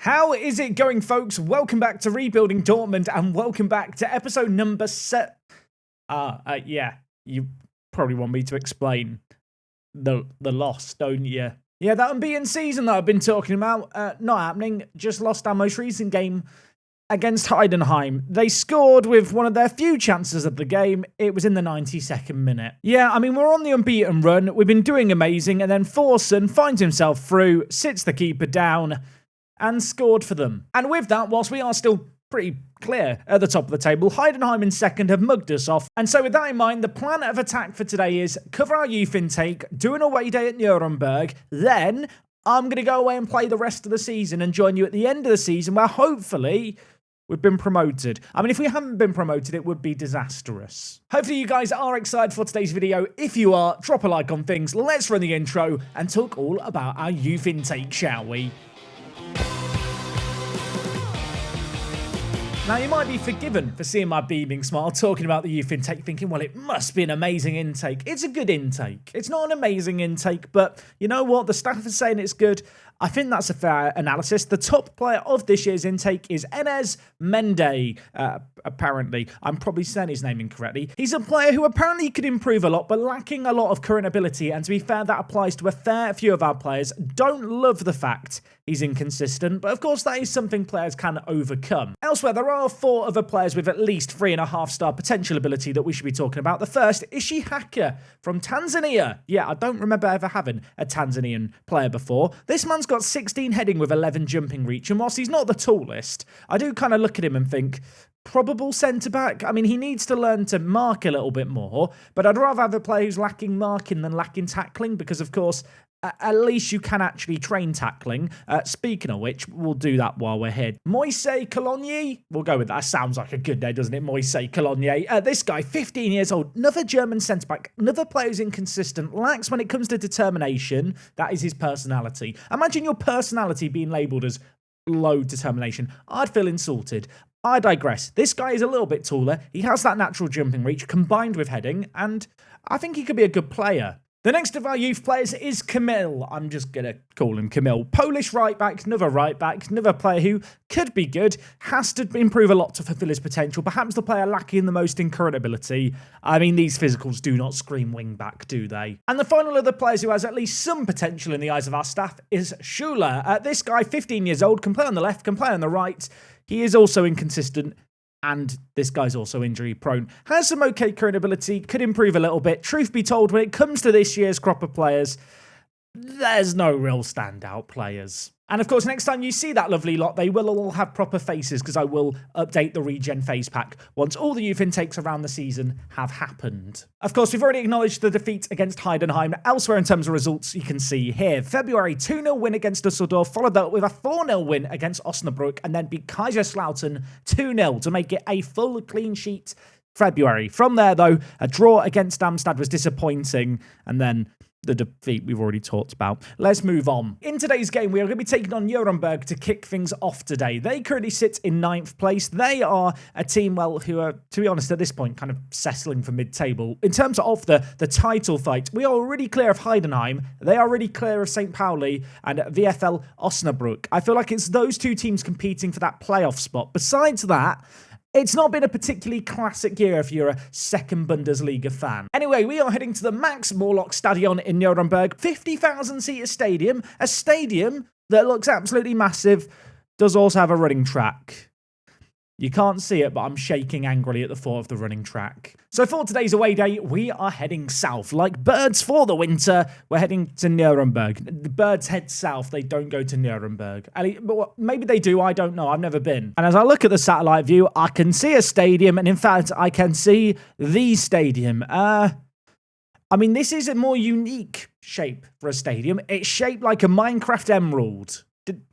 How is it going, folks? Welcome back to Rebuilding Dortmund, and welcome back to episode number yeah, you probably want me to explain the loss, don't you? Yeah, that unbeaten season that I've been talking about, not happening. Just lost our most recent game against Heidenheim. They scored with one of their few chances of the game. It was in the 92nd minute. Yeah, I mean, we're on the unbeaten run. We've been doing amazing, and then Forsen finds himself through, sits the keeper down, and scored for them. And with that, whilst we are still pretty clear at the top of the table, Heidenheim in second have mugged us off. And so with that in mind, the plan of attack for today is cover our youth intake, do an away day at Nuremberg, then I'm going to go away and play the rest of the season and join you at the end of the season where hopefully we've been promoted. I mean, if we haven't been promoted, it would be disastrous. Hopefully you guys are excited for today's video. If you are, drop a like on things. Let's run the intro and talk all about our youth intake, shall we? Now, you might be forgiven for seeing my beaming smile talking about the youth intake, thinking, well, it must be an amazing intake. It's a good intake. It's not an amazing intake, but you know what? The staff is saying it's good. I think that's a fair analysis. The top player of this year's intake is Enes Mende, apparently. I'm probably saying his name incorrectly. He's a player who apparently could improve a lot, but lacking a lot of current ability. And to be fair, that applies to a fair few of our players. Don't love the fact he's inconsistent, but of course that is something players can overcome. Elsewhere, there are 4 other players with at least 3.5-star potential ability that we should be talking about. The first, Ishi Haka from Tanzania. Yeah, I don't remember ever having a Tanzanian player before. This man's got 16 heading with 11 jumping reach, and whilst he's not the tallest, I do kind of look at him and think, probable centre-back. I mean, he needs to learn to mark a little bit more, but I'd rather have a player who's lacking marking than lacking tackling, because of course, at least you can actually train tackling. Speaking of which, we'll do that while we're here. Moise Cologne, we'll go with that. Sounds like a good name, doesn't it? Moise Cologne. This guy, 15 years old, another German centre-back, another player who's inconsistent, lacks when it comes to determination. That is his personality. Imagine your personality being labelled as low determination. I'd feel insulted. I digress. This guy is a little bit taller. He has that natural jumping reach combined with heading, and I think he could be a good player. The next of our youth players is Kamil. I'm just going to call him Kamil. Polish right-back, another player who could be good, has to improve a lot to fulfill his potential, perhaps the player lacking the most in current ability. I mean, these physicals do not scream wing-back, do they? And the final of the players who has at least some potential in the eyes of our staff is Schuler. This guy, 15 years old, can play on the left, can play on the right. He is also inconsistent. And this guy's also injury prone. Has some okay current ability, could improve a little bit. Truth be told, when it comes to this year's crop of players, there's no real standout players. And of course, next time you see that lovely lot, they will all have proper faces, because I will update the regen phase pack once all the youth intakes around the season have happened. Of course, we've already acknowledged the defeat against Heidenheim. Elsewhere in terms of results, you can see here. February, 2-0 win against Düsseldorf, followed up with a 4-0 win against Osnabrück, and then beat Kaiserslautern 2-0 to make it a full clean sheet February. From there, though, a draw against Darmstadt was disappointing, and then the defeat we've already talked about. Let's move on. In today's game, we are going to be taking on Nuremberg to kick things off today. They currently sit in 9th place. They are a team, well, who are, to be honest, at this point, kind of settling for mid-table. In terms of the title fight, we are already clear of Heidenheim. They are already clear of St. Pauli and VfL Osnabrück. I feel like it's those 2 teams competing for that playoff spot. Besides that, it's not been a particularly classic year if you're a second Bundesliga fan. Anyway, we are heading to the Max Morlock Stadion in Nuremberg. 50,000-seater stadium. A stadium that looks absolutely massive. Does also have a running track. You can't see it, but I'm shaking angrily at the thought of the running track. So for today's away day, we are heading south. Like birds for the winter, we're heading to Nuremberg. The birds head south, they don't go to Nuremberg. Maybe they do, I don't know, I've never been. And as I look at the satellite view, I can see a stadium, and in fact, I can see the stadium. I mean, this is a more unique shape for a stadium. It's shaped like a Minecraft emerald.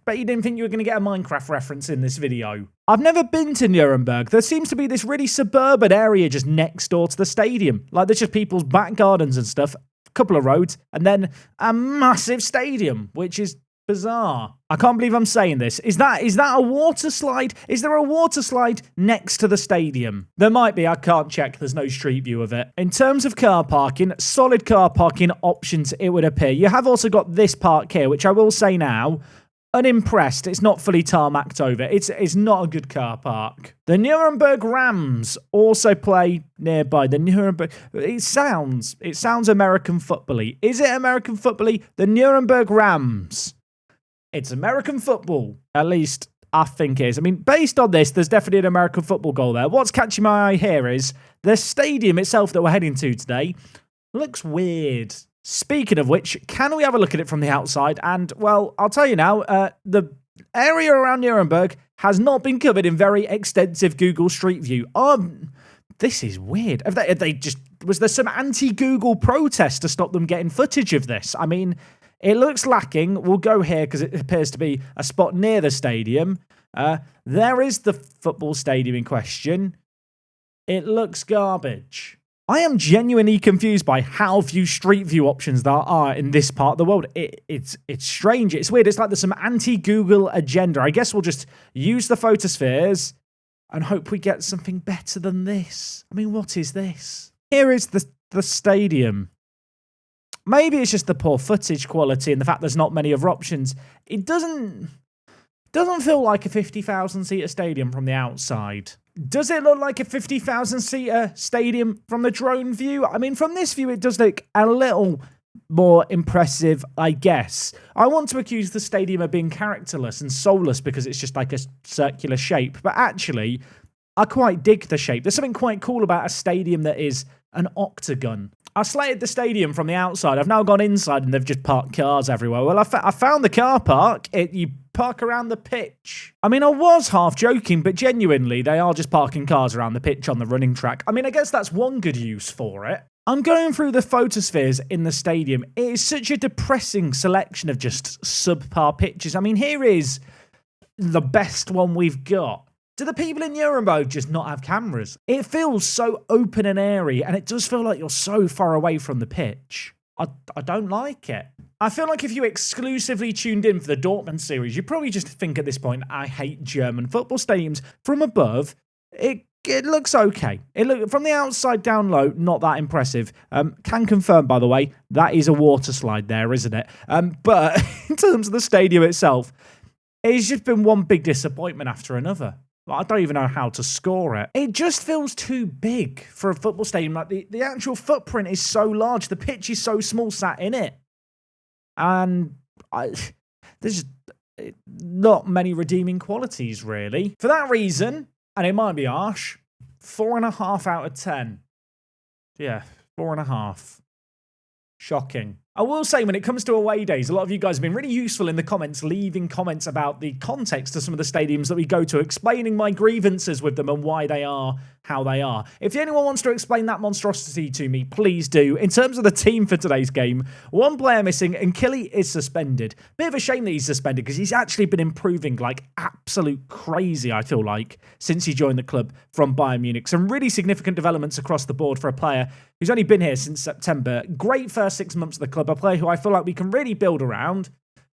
Bet you didn't think you were going to get a Minecraft reference in this video. I've never been to Nuremberg. There seems to be this really suburban area just next door to the stadium. Like, there's just people's back gardens and stuff, a couple of roads, and then a massive stadium, which is bizarre. I can't believe I'm saying this. Is that a water slide? Is there a water slide next to the stadium? There might be. I can't check. There's no street view of it. In terms of car parking, solid car parking options, it would appear. You have also got this park here, which I will say now, Unimpressed. It's not fully tarmacked over. It's not a good car park. The Nuremberg Rams also play nearby. The Nuremberg. It sounds American football-y. Is it American football-y? The Nuremberg Rams. It's American football. At least I think it is. I mean, based on this, there's definitely an American football goal there. What's catching my eye here is the stadium itself that we're heading to today looks weird. Speaking of which, can we have a look at it from the outside? And, well, I'll tell you now, the area around Nuremberg has not been covered in very extensive Google Street View. This is weird. Was there some anti-Google protest to stop them getting footage of this? I mean, it looks lacking. We'll go here because it appears to be a spot near the stadium. There is the football stadium in question. It looks garbage. I am genuinely confused by how few street view options there are in this part of the world. It's strange. It's weird. It's like there's some anti-Google agenda. I guess we'll just use the photospheres and hope we get something better than this. I mean, what is this? Here is the stadium. Maybe it's just the poor footage quality and the fact there's not many other options. It doesn't feel like a 50,000-seater stadium from the outside. Does it look like a 50,000-seater stadium from the drone view? I mean, from this view, it does look a little more impressive, I guess. I want to accuse the stadium of being characterless and soulless because it's just like a circular shape. But actually, I quite dig the shape. There's something quite cool about a stadium that is an octagon. I slated the stadium from the outside. I've now gone inside and they've just parked cars everywhere. Well, I found the car park. You park around the pitch. I mean, I was half joking, but genuinely, they are just parking cars around the pitch on the running track. I mean, I guess that's one good use for it. I'm going through the photospheres in the stadium. It is such a depressing selection of just subpar pictures. I mean, here is the best one we've got. Do the people in Nuremberg just not have cameras? It feels so open and airy, and it does feel like you're so far away from the pitch. I don't like it. I feel like if you exclusively tuned in for the Dortmund series, you probably just think at this point, I hate German football stadiums. From above, it looks okay. From the outside down low, not that impressive. Can confirm, by the way, that is a water slide there, isn't it? But in terms of the stadium itself, it's just been one big disappointment after another. I don't even know how to score it. It just feels too big for a football stadium. Like the actual footprint is so large. The pitch is so small sat in it. And there's not many redeeming qualities, really. For that reason, and it might be harsh, 4.5 out of 10. Yeah, 4.5. Shocking. I will say, when it comes to away days, a lot of you guys have been really useful in the comments, leaving comments about the context of some of the stadiums that we go to, explaining my grievances with them and why they are how they are. If anyone wants to explain that monstrosity to me, please do. In terms of the team for today's game, one player missing, and Killy is suspended. Bit of a shame that he's suspended because he's actually been improving like absolute crazy, I feel like, since he joined the club from Bayern Munich. Some really significant developments across the board for a player who's only been here since September. Great first 6 months of the club. A player who I feel like we can really build around.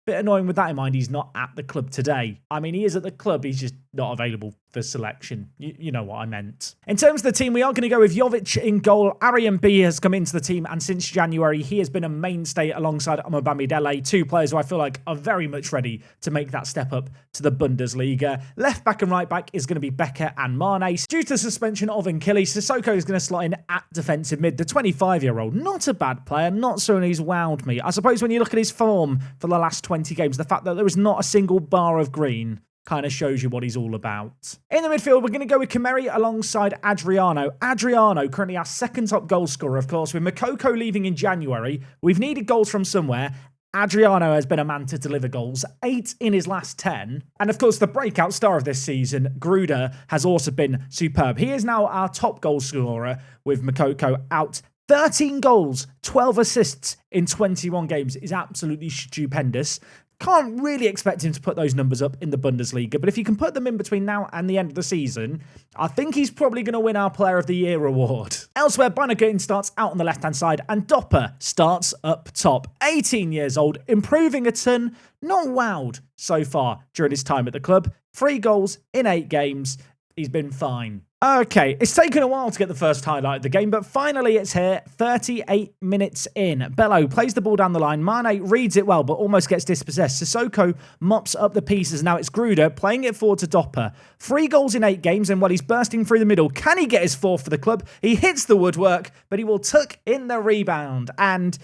Bit annoying with that in mind, he's not at the club today. I mean, he is at the club, he's just not available for selection. You know what I meant. In terms of the team, we are going to go with Jovic in goal. Arian B has come into the team, and since January, he has been a mainstay alongside Omobamidele, two players who I feel like are very much ready to make that step up to the Bundesliga. Left back and right back is going to be Becker and Mane. Due to the suspension of Nkili, Sissoko is going to slot in at defensive mid. The 25-year-old, not a bad player, not someone who's wowed me. I suppose when you look at his form for the last 20 games, the fact that there is not a single bar of green kind of shows you what he's all about. In the midfield, we're going to go with Kameri alongside Adriano. Adriano, currently our second top goal scorer, of course. With Makoko leaving in January, we've needed goals from somewhere. Adriano has been a man to deliver goals, 8 in his last 10. And of course, the breakout star of this season, Gruder, has also been superb. He is now our top goal scorer with Makoko out. 13 goals, 12 assists in 21 games is absolutely stupendous. Can't really expect him to put those numbers up in the Bundesliga, but if you can put them in between now and the end of the season, I think he's probably going to win our Player of the Year award. Elsewhere, Beinagurten starts out on the left-hand side, and Dopper starts up top. 18 years old, improving a ton, not wowed so far during his time at the club. 3 goals in 8 games. He's been fine. Okay, it's taken a while to get the first highlight of the game, but finally it's here, 38 minutes in. Bello plays the ball down the line. Mane reads it well, but almost gets dispossessed. Sissoko mops up the pieces. Now it's Gruder playing it forward to Dopper. 3 goals in 8 games, and while he's bursting through the middle, can he get his 4th for the club? He hits the woodwork, but he will tuck in the rebound. And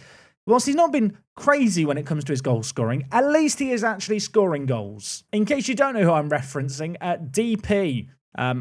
whilst he's not been crazy when it comes to his goal scoring, at least he is actually scoring goals. In case you don't know who I'm referencing, DP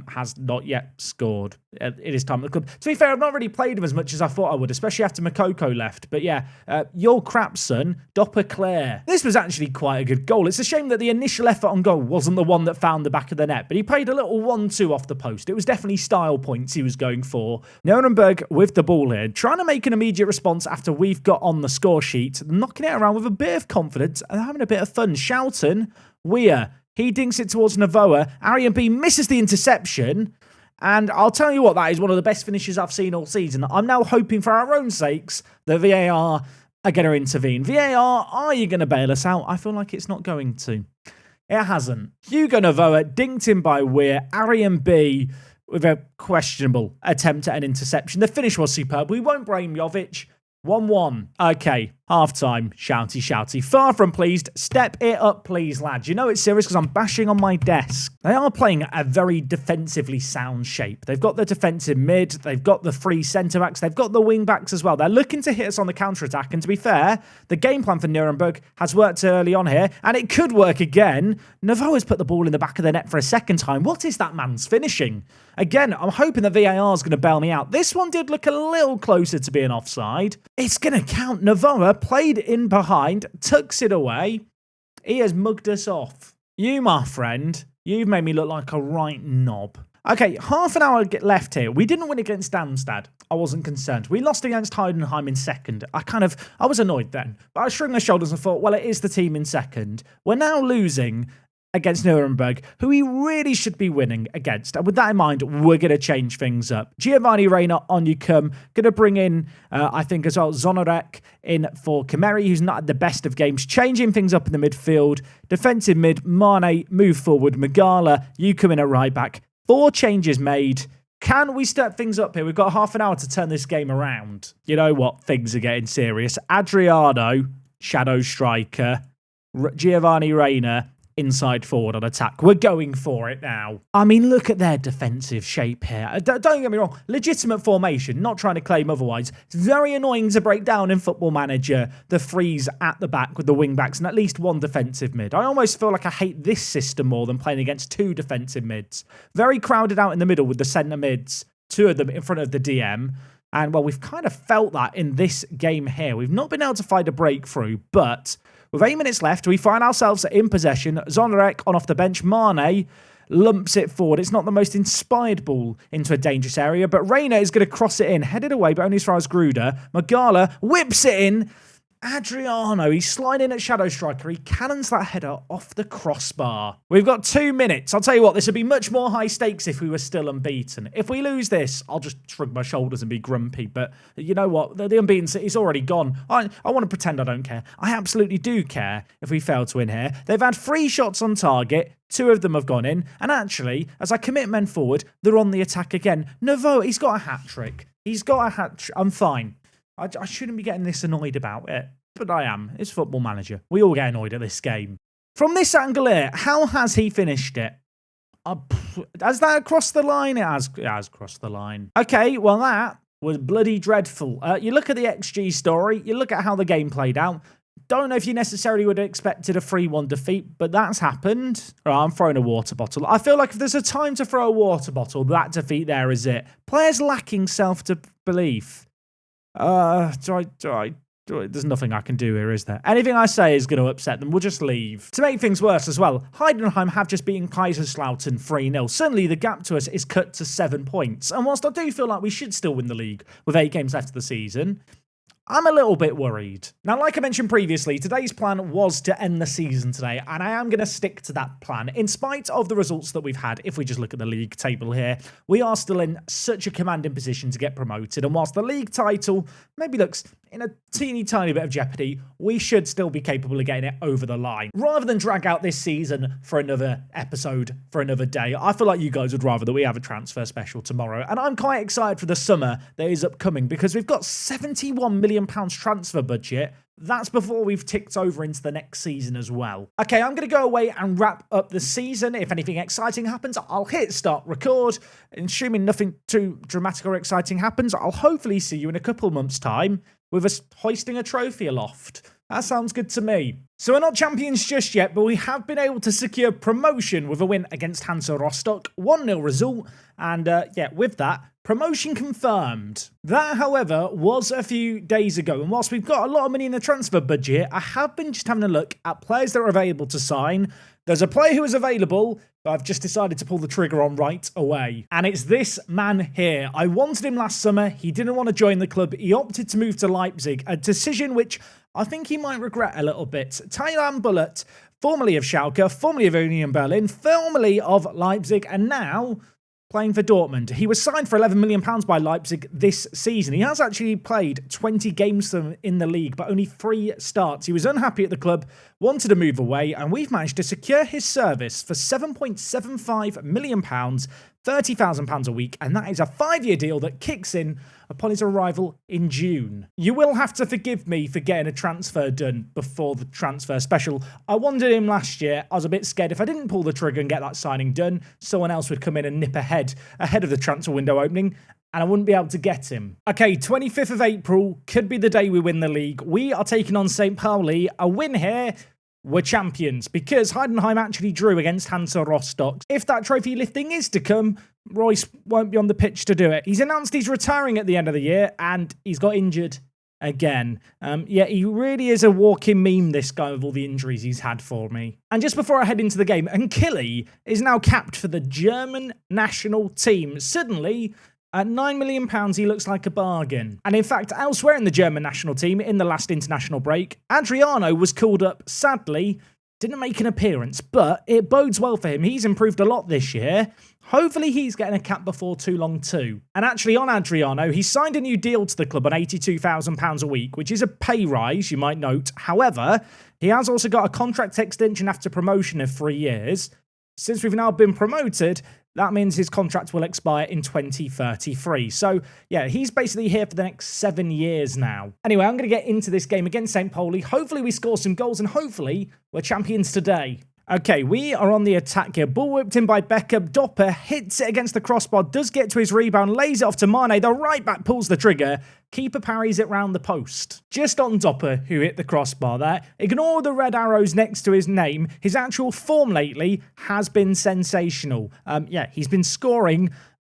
has not yet scored at his time at the club. To be fair, I've not really played him as much as I thought I would, especially after Makoko left. But yeah, your crap son, Dopper Clare. This was actually quite a good goal. It's a shame that the initial effort on goal wasn't the one that found the back of the net, but he played a little 1-2 off the post. It was definitely style points he was going for. Nuremberg with the ball here, trying to make an immediate response after we've got on the score sheet, knocking it around with a bit of confidence and having a bit of fun. Shouting, Weir. He dinks it towards Novoa. Arian B misses the interception. And I'll tell you what, that is one of the best finishes I've seen all season. I'm now hoping for our own sakes that VAR are going to intervene. VAR, are you going to bail us out? I feel like it's not going to. It hasn't. Hugo Novoa dinked in by Weir. Arian B with a questionable attempt at an interception. The finish was superb. We won't blame Jovic. 1-1. Okay, half-time. Shouty. Far from pleased. Step it up, please, lads. You know it's serious because I'm bashing on my desk. They are playing a very defensively sound shape. They've got the defensive mid. They've got the 3 centre-backs. They've got the wing-backs as well. They're looking to hit us on the counter-attack. And to be fair, the game plan for Nuremberg has worked early on here. And it could work again. Novoa's put the ball in the back of the net for a second time. What is that man's finishing? Again, I'm hoping the VAR is going to bail me out. This one did look a little closer to being offside. It's going to count. Novoa played in behind, tucks it away. He has mugged us off. You, my friend, you've made me look like a right knob. Okay, half an hour left here. We didn't win against Darmstadt. I wasn't concerned. We lost against Heidenheim in second. I was annoyed then. But I shrugged my shoulders and thought, well, it is the team in second. We're now losing against Nuremberg, who we really should be winning against. And with that in mind, we're going to change things up. Giovanni Reina on you come. Going to bring in, I think as well, Zonorek in for Kameri, who's not at the best of games. Changing things up in the midfield. Defensive mid, Mane, move forward. Magala, you come in at right back. 4 changes made. Can we step things up here? We've got half an hour to turn this game around. You know what? Things are getting serious. Adriano, shadow striker. Giovanni Reina, inside forward on attack. We're going for it now. I mean, look at their defensive shape here. Don't get me wrong. Legitimate formation, not trying to claim otherwise. It's very annoying to break down in Football Manager the 3s at the back with the wing backs and at least 1 defensive mid. I almost feel like I hate this system more than playing against 2 defensive mids. Very crowded out in the middle with the centre mids, 2 of them in front of the DM. And, well, we've kind of felt that in this game here. We've not been able to find a breakthrough, but with 8 minutes left, we find ourselves in possession. Zonorek on off the bench. Mane lumps it forward. It's not the most inspired ball into a dangerous area, but Reina is going to cross it in. Headed away, but only as far as Gruder. Magala whips it in. Adriano, he's sliding at shadow striker. He cannons that header off the crossbar. We've got 2 minutes. I'll tell you what, this would be much more high stakes if we were still unbeaten. If we lose this, I'll just shrug my shoulders and be grumpy. But you know what? The unbeaten city's already gone. I want to pretend I don't care. I absolutely do care if we fail to win here. They've had 3 shots on target. 2 of them have gone in. And actually, as I commit men forward, they're on the attack again. Novoa, he's got a hat-trick. I'm fine. I shouldn't be getting this annoyed about it, but I am. It's Football Manager. We all get annoyed at this game. From this angle here, how has he finished it? Has that crossed the line? It has crossed the line. Okay, well that was bloody dreadful. You look at the XG story, you look at how the game played out. Don't know if you necessarily would have expected a 3-1 defeat, but that's happened. Right, I'm throwing a water bottle. I feel like if there's a time to throw a water bottle, that defeat there is it. Players lacking self-belief. There's nothing I can do here, is there? Anything I say is going to upset them. We'll just leave. To make things worse as well, Heidenheim have just beaten Kaiserslautern 3-0. Suddenly, the gap to us is cut to 7 points. And whilst I do feel like we should still win the league with 8 games left of the season, I'm a little bit worried. Now, like I mentioned previously, today's plan was to end the season today, and I am going to stick to that plan. In spite of the results that we've had, if we just look at the league table here, we are still in such a commanding position to get promoted, and whilst the league title maybe looks in a teeny tiny bit of jeopardy, we should still be capable of getting it over the line. Rather than drag out this season for another episode, for another day, I feel like you guys would rather that we have a transfer special tomorrow. And I'm quite excited for the summer that is upcoming because we've got £71 million transfer budget. That's before we've ticked over into the next season as well. Okay, I'm going to go away and wrap up the season. If anything exciting happens, I'll hit start record. Assuming nothing too dramatic or exciting happens, I'll hopefully see you in a couple of months' time with us hoisting a trophy aloft. That sounds good to me. So we're not champions just yet, but we have been able to secure promotion with a win against Hansa Rostock, 1-0 result, and with that, promotion confirmed. That, however, was a few days ago, and whilst we've got a lot of money in the transfer budget, I have been just having a look at players that are available to sign. There's a player who is available, but I've just decided to pull the trigger on right away. And it's this man here. I wanted him last summer. He didn't want to join the club. He opted to move to Leipzig, a decision which I think he might regret a little bit. Thailand Bullet, formerly of Schalke, formerly of Union Berlin, formerly of Leipzig, and now playing for Dortmund. He was signed for £11 million by Leipzig this season. He has actually played 20 games in the league, but only 3 starts. He was unhappy at the club, wanted to move away, and we've managed to secure his service for £7.75 million, £30,000 a week, and that is a 5-year deal that kicks in upon his arrival in June. You will have to forgive me for getting a transfer done before the transfer special. I wanted him last year. I was a bit scared if I didn't pull the trigger and get that signing done, someone else would come in and nip ahead of the transfer window opening, and I wouldn't be able to get him. Okay, 25th of April could be the day we win the league. We are taking on St. Pauli. A win here, we're champions, because Heidenheim actually drew against Hansa Rostock. If that trophy lifting is to come, Royce won't be on the pitch to do it. He's announced he's retiring at the end of the year, and he's got injured again. He really is a walking meme, this guy, with all the injuries he's had for me. And just before I head into the game, Nkili is now capped for the German national team. Suddenly, at £9 million, he looks like a bargain. And in fact, elsewhere in the German national team, in the last international break, Adriano was called up. Sadly, didn't make an appearance, but it bodes well for him. He's improved a lot this year. Hopefully he's getting a cap before too long too. And actually on Adriano, he signed a new deal to the club on £82,000 a week, which is a pay rise, you might note. However, he has also got a contract extension after promotion of 3 years. Since we've now been promoted, that means his contract will expire in 2033. So, yeah, he's basically here for the next 7 years now. Anyway, I'm going to get into this game against St. Pauli. Hopefully we score some goals, and hopefully we're champions today. Okay, we are on the attack here. Ball whipped in by Becker. Doppler hits it against the crossbar, does get to his rebound, lays it off to Mane. The right back pulls the trigger. Keeper parries it round the post. Just on Doppler, who hit the crossbar there. Ignore the red arrows next to his name. His actual form lately has been sensational. He's been scoring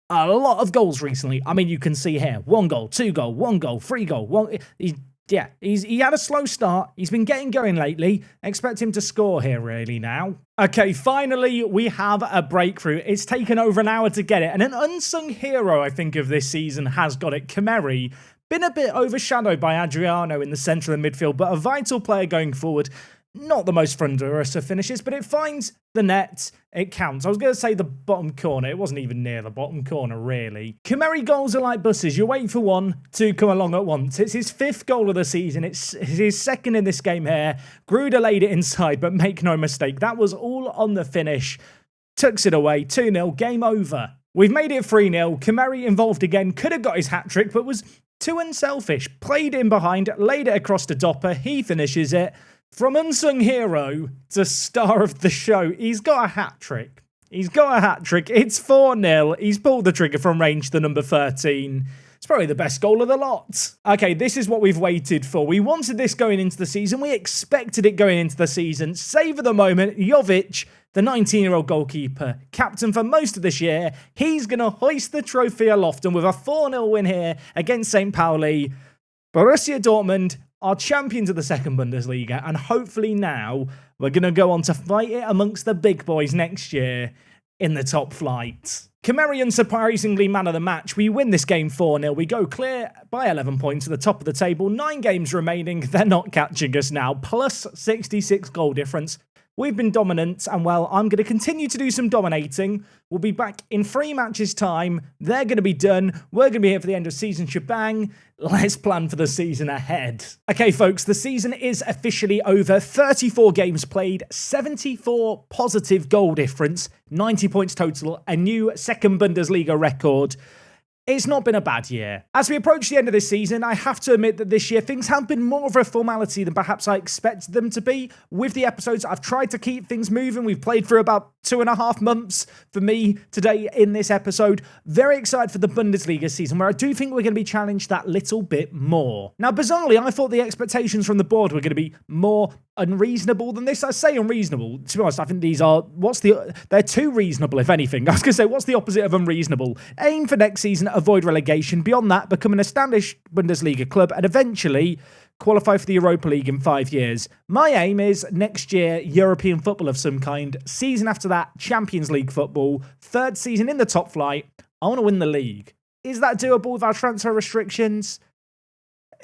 a lot of goals recently. I mean, you can see here. 1 goal, 2 goal, 1 goal, 3 goal. He had a slow start. He's been getting going lately. Expect him to score here really now. Okay, finally, we have a breakthrough. It's taken over an hour to get it. And an unsung hero, I think, of this season has got it. Kameri. Been a bit overshadowed by Adriano in the centre of the midfield, but a vital player going forward. Not the most thunderous of finishes, but it finds the net. It counts. I was going to say the bottom corner. It wasn't even near the bottom corner, really. Kameri goals are like buses. You wait for one to come along at once. It's his 5th goal of the season. It's his 2nd in this game here. Gruder laid it inside, but make no mistake. That was all on the finish. Tucks it away. 2-0. Game over. We've made it 3-0. Kameri involved again. Could have got his hat-trick, but was too unselfish. Played in behind. Laid it across to Doppler. He finishes it. From unsung hero to star of the show, he's got a hat-trick. It's 4-0. He's pulled the trigger from range to number 13. It's probably the best goal of the lot. Okay, this is what we've waited for. We wanted this going into the season. We expected it going into the season. Savour the moment. Jovic, the 19-year-old goalkeeper, captain for most of this year, he's going to hoist the trophy aloft. And with a 4-0 win here against St. Pauli, Borussia Dortmund are champions of the second Bundesliga, and hopefully now we're going to go on to fight it amongst the big boys next year in the top flight. Kameri unsurprisingly man of the match. We win this game 4-0. We go clear by 11 points to the top of the table. 9 games remaining. They're not catching us now. Plus 66 goal difference. We've been dominant, and well, I'm going to continue to do some dominating. We'll be back in 3 matches' time. They're going to be done. We're going to be here for the end of season shebang. Let's plan for the season ahead. Okay, folks, the season is officially over. 34 games played, 74 positive goal difference, 90 points total, a new second Bundesliga record. It's not been a bad year. As we approach the end of this season, I have to admit that this year things have been more of a formality than perhaps I expected them to be. With the episodes, I've tried to keep things moving. We've played for about 2.5 months for me today in this episode. Very excited for the Bundesliga season, where I do think we're going to be challenged that little bit more. Now, bizarrely, I thought the expectations from the board were going to be more unreasonable than this. I say unreasonable. To be honest, I think these are, they're too reasonable, if anything. I was going to say, what's the opposite of unreasonable? Aim for next season, avoid relegation. Beyond that, become an established Bundesliga club and eventually qualify for the Europa League in 5 years. My aim is next year, European football of some kind. Season after that, Champions League football. 3rd season in the top flight. I want to win the league. Is that doable with our transfer restrictions?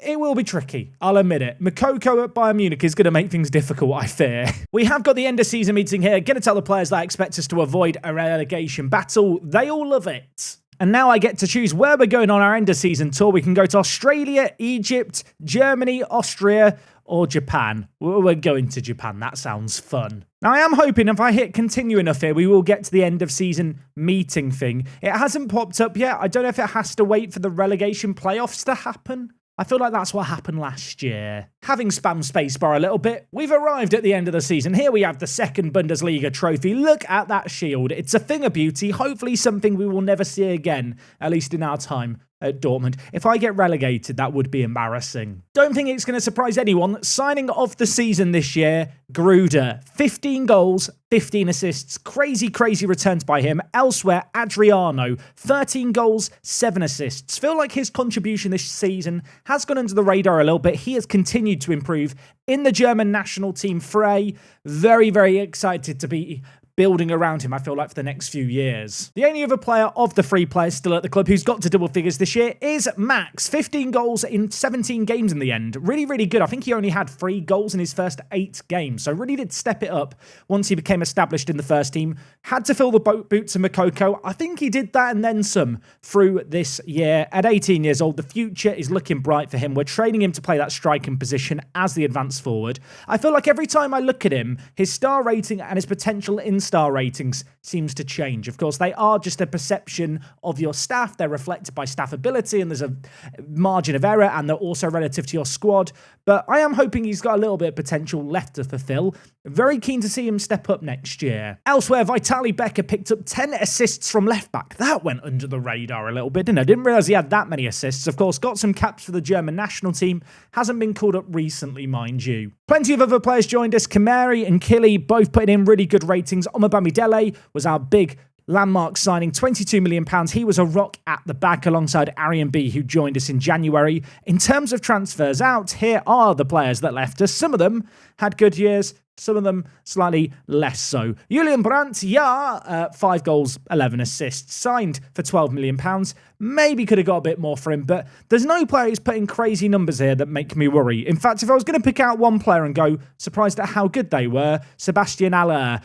It will be tricky, I'll admit it. Moukoko at Bayern Munich is going to make things difficult, I fear. We have got the end of season meeting here. Going to tell the players that I expect us to avoid a relegation battle. They all love it. And now I get to choose where we're going on our end of season tour. We can go to Australia, Egypt, Germany, Austria, or Japan. We're going to Japan. That sounds fun. Now, I am hoping if I hit continue enough here, we will get to the end of season meeting thing. It hasn't popped up yet. I don't know if it has to wait for the relegation playoffs to happen. I feel like that's what happened last year. Having spammed spacebar a little bit, we've arrived at the end of the season. Here we have the second Bundesliga trophy. Look at that shield. It's a thing of beauty. Hopefully something we will never see again, at least in our time at Dortmund. If I get relegated, that would be embarrassing. Don't think it's going to surprise anyone. Signing off the season this year, Gruder. 15 goals, 15 assists. Crazy, crazy returns by him. Elsewhere, Adriano. 13 goals, 7 assists. Feel like his contribution this season has gone under the radar a little bit. He has continued to improve in the German national team fray. Very, very excited to be building around him, I feel like, for the next few years. The only other player of the 3 players still at the club who's got to double figures this year is Max. 15 goals in 17 games in the end. Really, really good. I think he only had 3 goals in his first 8 games, so really did step it up once he became established in the first team. Had to fill the boots of Moukoko. I think he did that and then some through this year. At 18 years old, the future is looking bright for him. We're training him to play that striking position as the advance forward. I feel like every time I look at him, his star rating and his potential in star ratings seems to change. Of course, they are just a perception of your staff. They're reflected by staff ability, and there's a margin of error, and they're also relative to your squad. But I am hoping he's got a little bit of potential left to fulfill. Very keen to see him step up next year. Elsewhere, Vitaly Becker picked up 10 assists from left back. That went under the radar a little bit, didn't it? I didn't realise he had that many assists. Of course, got some caps for the German national team. Hasn't been called up recently, mind you. Plenty of other players joined us. Kamari and Killy both putting in really good ratings. Omabamidele was our big landmark signing, £22 million. He was a rock at the back alongside Arian B, who joined us in January. In terms of transfers out, here are the players that left us. Some of them had good years, some of them slightly less so. Julian Brandt, 5 goals, 11 assists. Signed for £12 million. Maybe could have got a bit more for him, but there's no player who's putting crazy numbers here that make me worry. In fact, if I was going to pick out one player and go surprised at how good they were, Sebastian Aller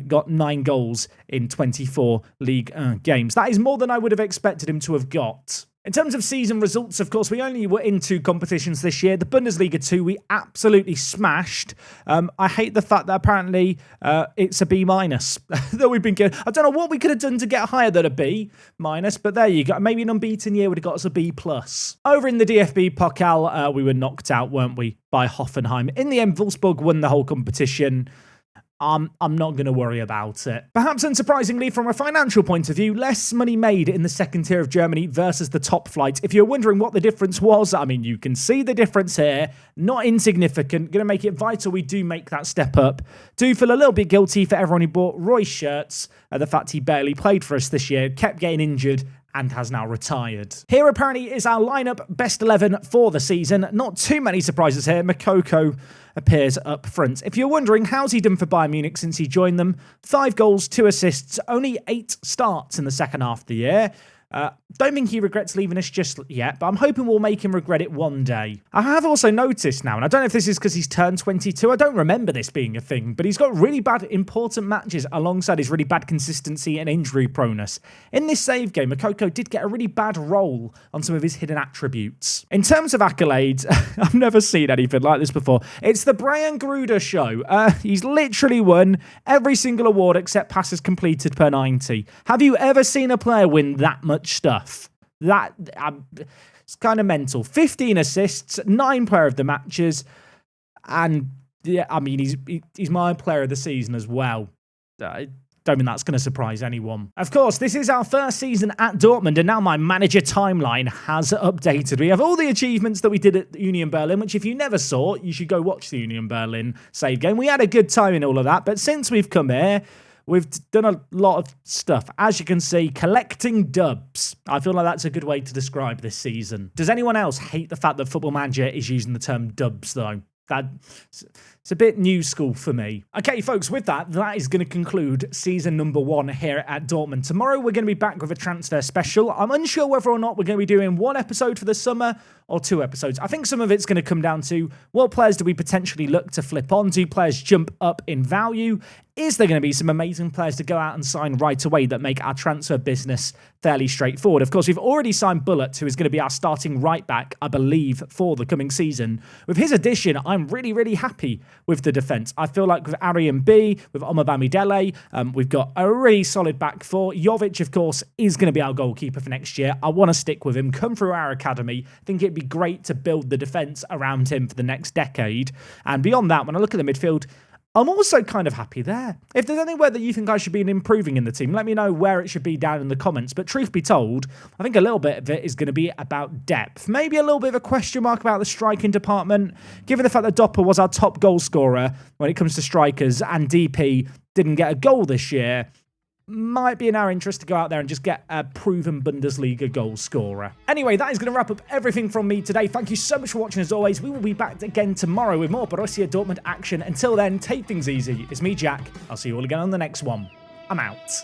got 9 goals in 24 league games. That is more than I would have expected him to have got. In terms of season results, of course, we only were in 2 competitions this year. The Bundesliga 2, we absolutely smashed. I hate the fact that apparently it's a B-. that we've been good. I don't know what we could have done to get higher than a B-, but there you go. Maybe an unbeaten year would have got us a B+. Over in the DFB Pokal, we were knocked out, weren't we, by Hoffenheim. In the end, Wolfsburg won the whole competition. I'm not going to worry about it. Perhaps unsurprisingly, from a financial point of view, less money made in the second tier of Germany versus the top flight. If you're wondering what the difference was, I mean, you can see the difference here. Not insignificant. Going to make it vital we do make that step up. Do feel a little bit guilty for everyone who bought Roy's shirts. The fact he barely played for us this year, kept getting injured, and has now retired. Here apparently is our lineup, best 11 for the season. Not too many surprises here. Moukoko appears up front. If you're wondering, how's he done for Bayern Munich since he joined them? 5 goals, 2 assists, only 8 starts in the second half of the year. Don't think he regrets leaving us just yet, but I'm hoping we'll make him regret it one day. I have also noticed now, and I don't know if this is because he's turned 22, I don't remember this being a thing, but he's got really bad important matches alongside his really bad consistency and injury proneness. In this save game, Moukoko did get a really bad roll on some of his hidden attributes. In terms of accolades, I've never seen anything like this before. It's the Brian Gruder show. He's literally won every single award except passes completed per 90. Have you ever seen a player win that much stuff? It's kind of mental. 15 assists, 9 player of the matches, and yeah, I mean he's my player of the season as well. I don't mean that's going to surprise anyone. Of course, this is our first season at Dortmund, and now my manager timeline has updated. We have all the achievements that we did at Union Berlin, which if you never saw, you should go watch the Union Berlin save game. We had a good time in all of that, but since we've come here, we've done a lot of stuff. As you can see, collecting dubs. I feel like that's a good way to describe this season. Does anyone else hate the fact that Football Manager is using the term dubs, though? It's a bit new school for me. Okay, folks, with that is going to conclude season number 1 here at Dortmund. Tomorrow, we're going to be back with a transfer special. I'm unsure whether or not we're going to be doing 1 episode for the summer or 2 episodes. I think some of it's going to come down to what players do we potentially look to flip on? Do players jump up in value? Is there going to be some amazing players to go out and sign right away that make our transfer business fairly straightforward? Of course, we've already signed Bullet, who is going to be our starting right back, I believe, for the coming season. With his addition, I'm really, really happy with the defence. I feel like with Arian B, with Omar Bamidele, we've got a really solid back four. Jovic, of course, is going to be our goalkeeper for next year. I want to stick with him, come through our academy. I think it'd be great to build the defence around him for the next decade. And beyond that, when I look at the midfield, I'm also kind of happy there. If there's anywhere that you think I should be improving in the team, let me know where it should be down in the comments. But truth be told, I think a little bit of it is going to be about depth. Maybe a little bit of a question mark about the striking department, given the fact that Doppel was our top goal scorer when it comes to strikers and DP didn't get a goal this year. Might be in our interest to go out there and just get a proven Bundesliga goal scorer. Anyway, that is going to wrap up everything from me today. Thank you so much for watching as always. We will be back again tomorrow with more Borussia Dortmund action. Until then, take things easy. It's me, Jack. I'll see you all again on the next one. I'm out.